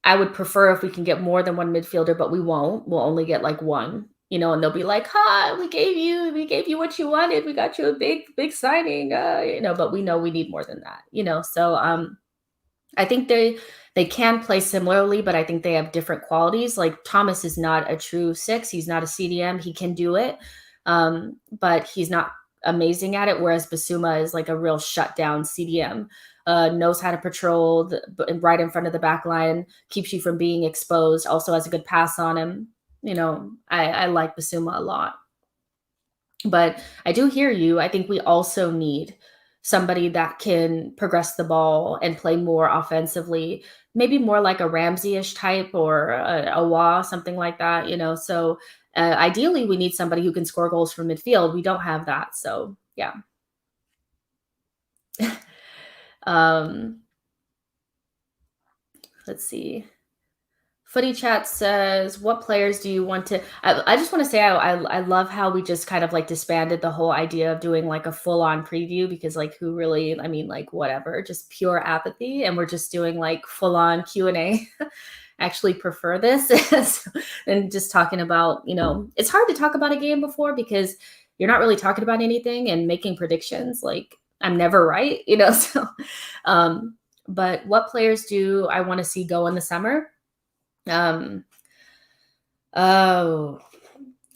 I would prefer if we can get more than one midfielder, but we won't. We'll only get like one, and they'll be like, we gave you what you wanted. We got you a big signing, but we know we need more than that, so I think they can play similarly, but I think they have different qualities. Like Thomas is not a true 6. He's not a CDM. He can do it, but he's not amazing at it. Whereas Basuma is like a real shutdown CDM, knows how to patrol right in front of the back line, keeps you from being exposed, also has a good pass on him. I like Basuma a lot. But I do hear you. I think we also need somebody that can progress the ball and play more offensively, maybe more like a Ramsey-ish type or a Wah, something like that, So ideally, we need somebody who can score goals from midfield. We don't have that. So, yeah. Let's see. Footy Chat says, what players do you want to... I just want to say I love how we just kind of like disbanded the whole idea of doing like a full-on preview, because like who really, whatever, just pure apathy. And we're just doing like full-on Q&A. actually prefer this than just talking about, it's hard to talk about a game before because you're not really talking about anything and making predictions. Like, I'm never right, so but what players do I want to see go in the summer? Um oh,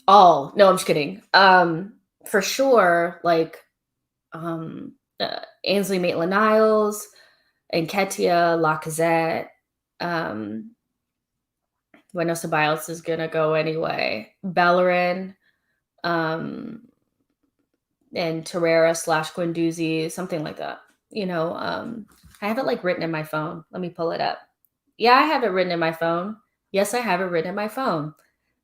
all. No, I'm just kidding. For sure, like Ainsley Maitland-Niles, Nketiah, Lacazette. I know Ceballos is gonna go anyway. Bellerin, um, and Torreira / Guendouzi, something like that. I have it like written in my phone. Let me pull it up. Yeah, I have it written in my phone. Yes, I have it written in my phone.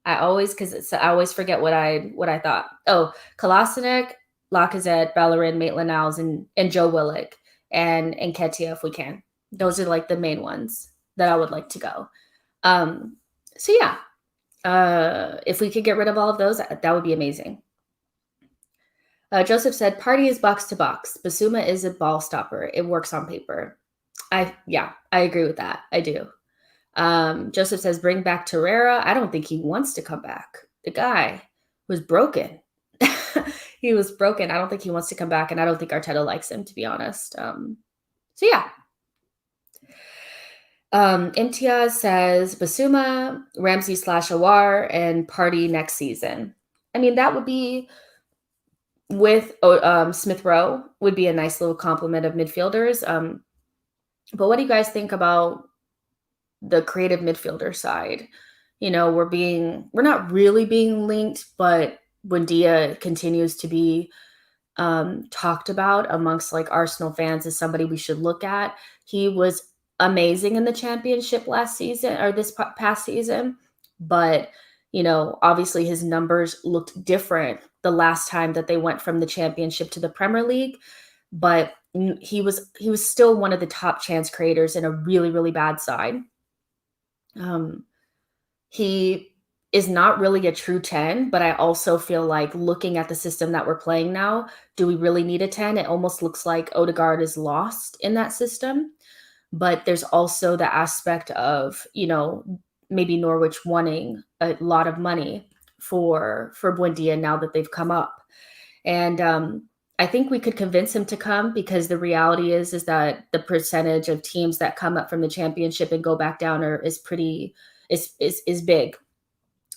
I always forget what I thought. Oh, Kolasinac, Lacazette, Bellerin, Maitland-Niles, and Joe Willock, and Nketiah if we can. Those are like the main ones that I would like to go. So yeah, if we could get rid of all of those, that would be amazing. Joseph said, "Party is box to box. Basuma is a ball stopper. It works on paper." I agree with that. I do. Joseph says, "Bring back Torreira." I don't think he wants to come back. The guy was broken. He was broken. I don't think he wants to come back, and I don't think Arteta likes him, to be honest. So yeah. Imtiaz says Basuma, Ramsey / Awar, and Party next season. I mean, that would be with Smith Rowe would be a nice little complement of midfielders. But what do you guys think about the creative midfielder side? We're not really being linked, but Buendia continues to be talked about amongst like Arsenal fans as somebody we should look at. He was amazing in the championship last season or this past season, but obviously his numbers looked different the last time that they went from the championship to the Premier League, but he was still one of the top chance creators in a really, really bad side. He is not really a true 10, but I also feel like looking at the system that we're playing now, do we really need a 10? It almost looks like Odegaard is lost in that system. But there's also the aspect of, maybe Norwich wanting a lot of money for Buendia now that they've come up. And I think we could convince him to come because the reality is that the percentage of teams that come up from the championship and go back down is big.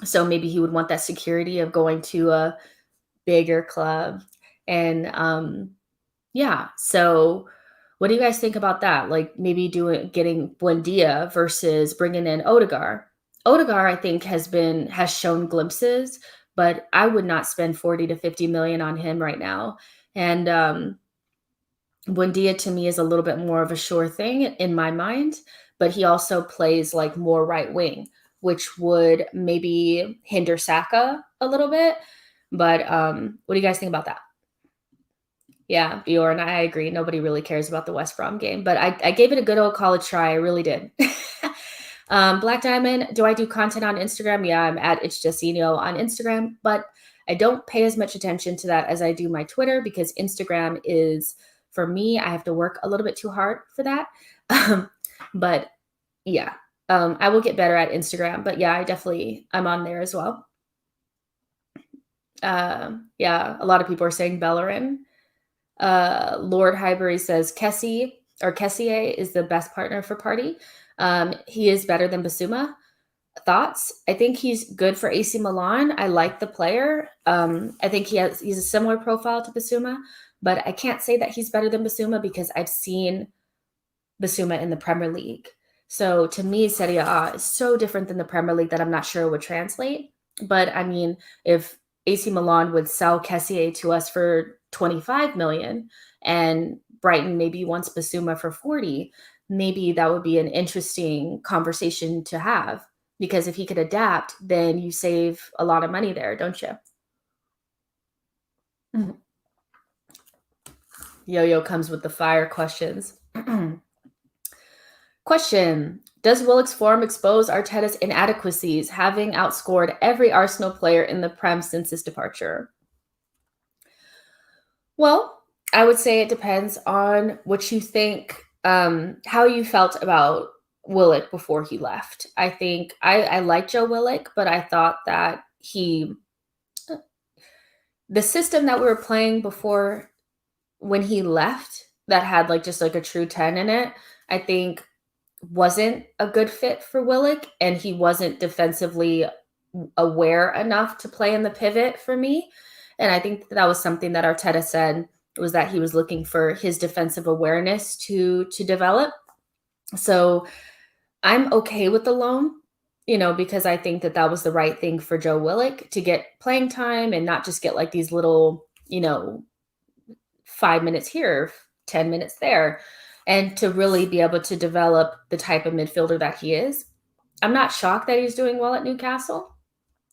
So maybe he would want that security of going to a bigger club. And yeah, so what do you guys think about that? Like maybe getting Buendia versus bringing in Odegaard. Odegaard, I think, has shown glimpses, but I would not spend 40 to 50 million on him right now. And Buendia to me is a little bit more of a sure thing in my mind, but he also plays like more right wing, which would maybe hinder Saka a little bit. But what do you guys think about that? Yeah, Bjorn, I agree. Nobody really cares about the West Brom game, but I gave it a good old college try. I really did. Black Diamond, do I do content on Instagram? Yeah, I'm at It's Justino on Instagram, but I don't pay as much attention to that as I do my Twitter because Instagram is, for me, I have to work a little bit too hard for that. But yeah, I will get better at Instagram, but yeah, I'm on there as well. Yeah, a lot of people are saying Bellerin. Lord Highbury says Kessié is the best partner for Party. He is better than Basuma. Thoughts? I think he's good for AC Milan. I like the player. I think he's a similar profile to Basuma, but I can't say that he's better than Basuma because I've seen Basuma in the Premier League. So to me, Serie A is so different than the Premier League that I'm not sure it would translate. But I mean, if AC Milan would sell Kessié to us for 25 million and Brighton maybe wants Basuma for 40, maybe that would be an interesting conversation to have. Because if he could adapt, then you save a lot of money there, don't you? Mm-hmm. Yo-Yo comes with the fire questions. Question: does Willock's form expose Arteta's inadequacies, having outscored every Arsenal player in the Prem since his departure? Well, I would say it depends on what you think, how you felt about Willock before he left. I think I like Joe Willock, but I thought that the system that we were playing before when he left that had like just like a true 10 in it, I think wasn't a good fit for Willock, and he wasn't defensively aware enough to play in the pivot for me. And I think that was something that Arteta said, was that he was looking for his defensive awareness to develop. So I'm okay with the loan, because I think that that was the right thing for Joe Willock to get playing time and not just get like these little, 5 minutes here, 10 minutes there, and to really be able to develop the type of midfielder that he is. I'm not shocked that he's doing well at Newcastle.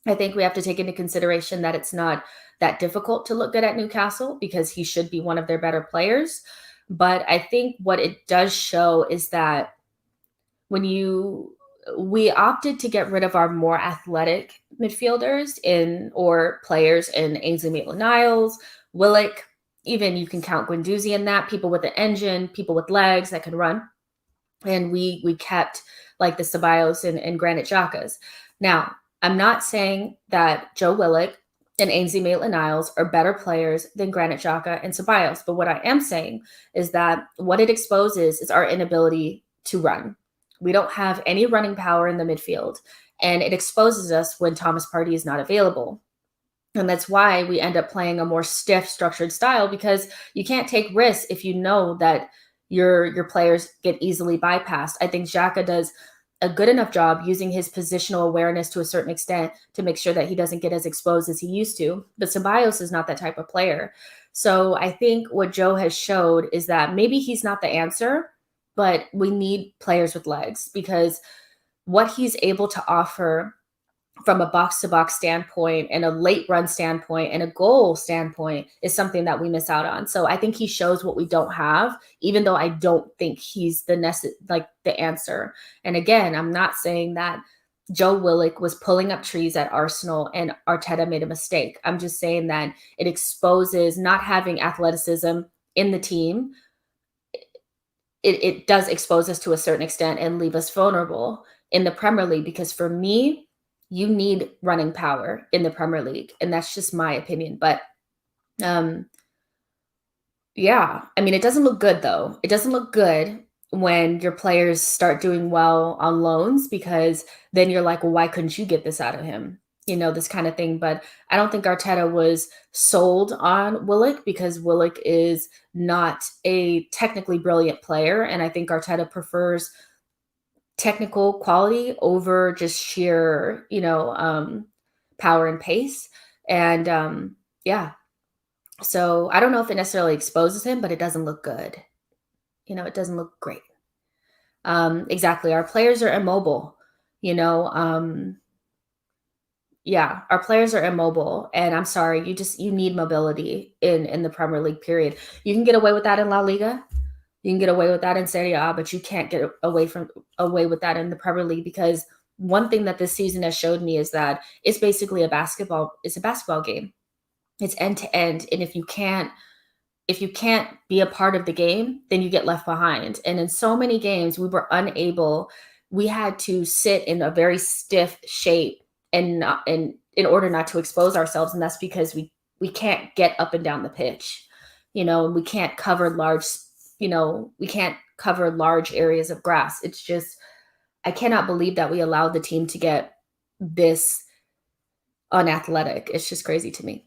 I think we have to take into consideration that it's not that difficult to look good at Newcastle because he should be one of their better players. But I think what it does show is that we opted to get rid of our more athletic midfielders or players in Ainsley Maitland-Niles, Willock, even you can count Guendouzi in that, people with an engine, people with legs that can run. And we kept like the Ceballos and Granit Xhakas. Now, I'm not saying that Joe Willock and Ainsley Maitland-Niles are better players than Granit Xhaka and Ceballos. But what I am saying is that what it exposes is our inability to run. We don't have any running power in the midfield, and it exposes us when Thomas Partey is not available. And that's why we end up playing a more stiff, structured style, because you can't take risks if you know that your players get easily bypassed. I think Xhaka does a good enough job using his positional awareness to a certain extent to make sure that he doesn't get as exposed as he used to. But Ceballos is not that type of player. So I think what Joe has showed is that maybe he's not the answer, but we need players with legs, because what he's able to offer from a box-to-box standpoint and a late run standpoint and a goal standpoint is something that we miss out on. So I think he shows what we don't have, even though I don't think he's the answer. And again, I'm not saying that Joe Willock was pulling up trees at Arsenal and Arteta made a mistake. I'm just saying that it exposes not having athleticism in the team. It does expose us to a certain extent and leave us vulnerable in the Premier League, because for me, you need running power in the Premier League, and that's just my opinion. But yeah, I mean, it doesn't look good though. It doesn't look good when your players start doing well on loans, because then you're like, well, why couldn't you get this out of him? This kind of thing. But I don't think Arteta was sold on Willock, because Willock is not a technically brilliant player. And I think Arteta prefers technical quality over just sheer, power and pace. And yeah, so I don't know if it necessarily exposes him, but it doesn't look good. It doesn't look great. Exactly. Our players are immobile, yeah, our players are immobile, and I'm sorry, you need mobility in the Premier League, period. You can get away with that in La Liga. You can get away with that in Serie A, but you can't get away with that in the Premier League, because one thing that this season has showed me is that it's basically a basketball game. It's end to end, and if you can't be a part of the game, then you get left behind. And in so many games, we had to sit in a very stiff shape and in order not to expose ourselves. And that's because we can't get up and down the pitch, and we can't cover large areas of grass. It's just, I cannot believe that we allowed the team to get this unathletic. It's just crazy to me.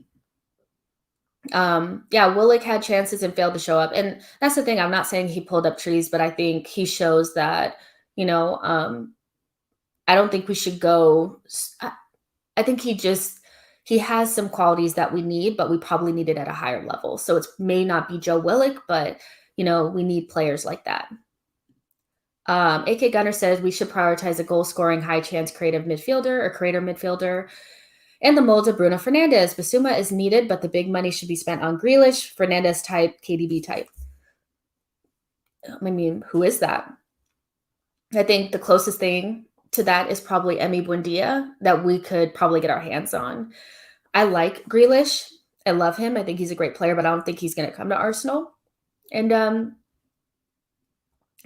Yeah, Willock had chances and failed to show up. And that's the thing. I'm not saying he pulled up trees, but I think he shows that, I don't think we should go. I think he has some qualities that we need, but we probably need it at a higher level. So it may not be Joe Willock, but we need players like that. AK Gunner says we should prioritize a goal-scoring, high-chance creator midfielder. And the mold of Bruno Fernandes. Basuma is needed, but the big money should be spent on Grealish, Fernandes type, KDB type. I mean, who is that? I think the closest thing to that is probably Emi Buendia that we could probably get our hands on. I like Grealish. I love him. I think he's a great player, but I don't think he's going to come to Arsenal. And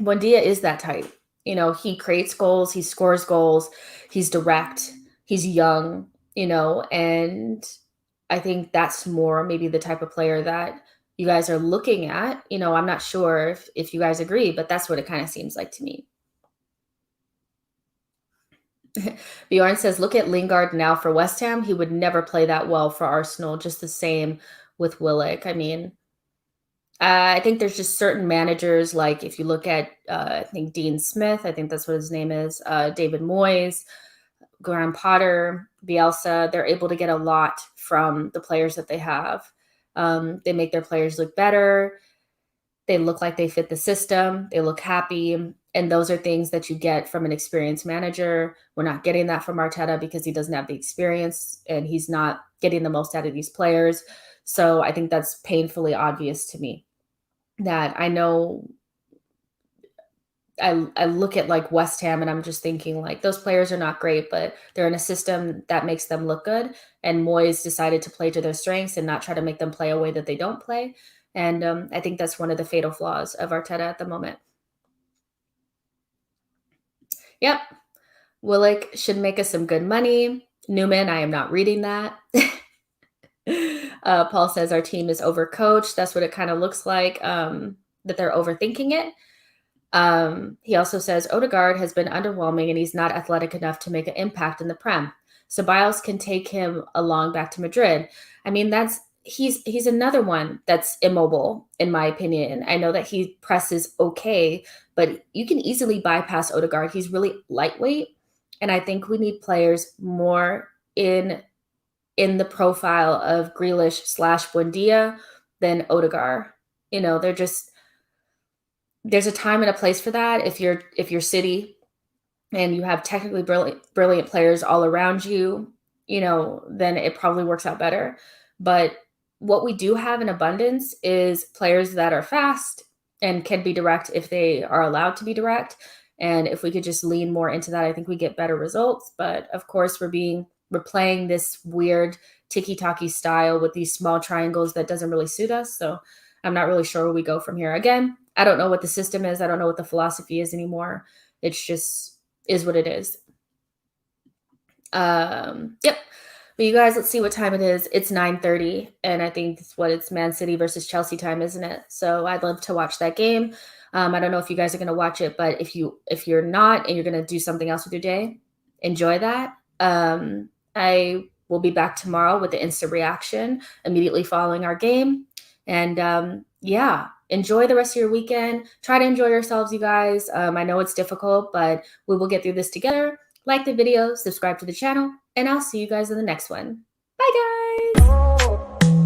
Buendia is that type. You know, he creates goals, he scores goals, he's direct, he's young, you know, and I think that's more maybe the type of player that you guys are looking at. You know, I'm not sure if you guys agree, but that's what it kind of seems like to me. Bjorn says, look at Lingard now for West Ham. He would never play that well for Arsenal. Just the same with Willock. I mean, I think there's just certain managers, like if you look at, I think Dean Smith, I think that's what his name is, David Moyes, Graham Potter, Bielsa, they're able to get a lot from the players that they have. They make their players look better. They look like they fit the system. They look happy. And those are things that you get from an experienced manager. We're not getting that from Arteta because he doesn't have the experience and he's not getting the most out of these players. So I think that's painfully obvious to me that I know I look at like West Ham and I'm just thinking like those players are not great, but they're in a system that makes them look good. And Moyes decided to play to their strengths and not try to make them play a way that they don't play. And I think that's one of the fatal flaws of Arteta at the moment. Yep. Willock should make us some good money. Newman, I am not reading that. Paul says our team is overcoached. That's what it kind of looks like, that they're overthinking it. He also says Odegaard has been underwhelming and he's not athletic enough to make an impact in the Prem. So Biles can take him along back to Madrid. I mean, he's another one that's immobile, in my opinion. I know that he presses okay, but you can easily bypass Odegaard. He's really lightweight. And I think we need players more in the profile of Grealish / Buendia than Odegaard. You know, there's a time and a place for that. If you're City and you have technically brilliant players all around you, you know, then it probably works out better. But what we do have in abundance is players that are fast and can be direct if they are allowed to be direct. And if we could just lean more into that, I think we get better results. But of course, we're playing this weird tiki-taki style with these small triangles that doesn't really suit us. So I'm not really sure where we go from here. Again, I don't know what the system is. I don't know what the philosophy is anymore. It's just is what it is. Yep. But you guys, let's see what time it is. It's 9:30, and I think it's Man City versus Chelsea time, isn't it? So I'd love to watch that game. I don't know if you guys are going to watch it, but if you're not and you're going to do something else with your day, enjoy that. I will be back tomorrow with the instant reaction immediately following our game. And yeah, enjoy the rest of your weekend. Try to enjoy yourselves, you guys. I know it's difficult, but we will get through this together. Like the video, subscribe to the channel, and I'll see you guys in the next one. Bye, guys.